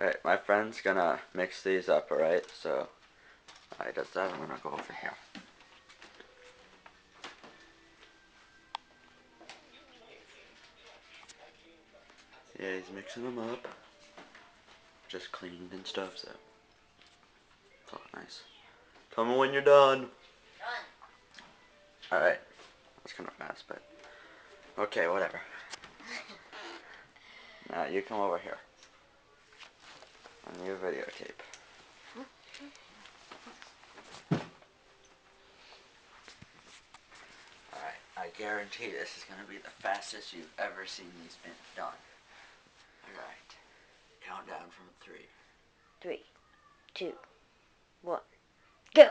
Alright, my friend's gonna mix these up, alright? So, he does that, I'm gonna go over here. Yeah, he's mixing them up. Just cleaned and stuff, so it's all nice. Tell me when you're done. Alright, that's kind of fast, but okay, whatever. Now you come over here. On your videotape. Alright, I guarantee this is gonna be the fastest you've ever seen these done. Alright, count down from 3. 3, 2, 1, go!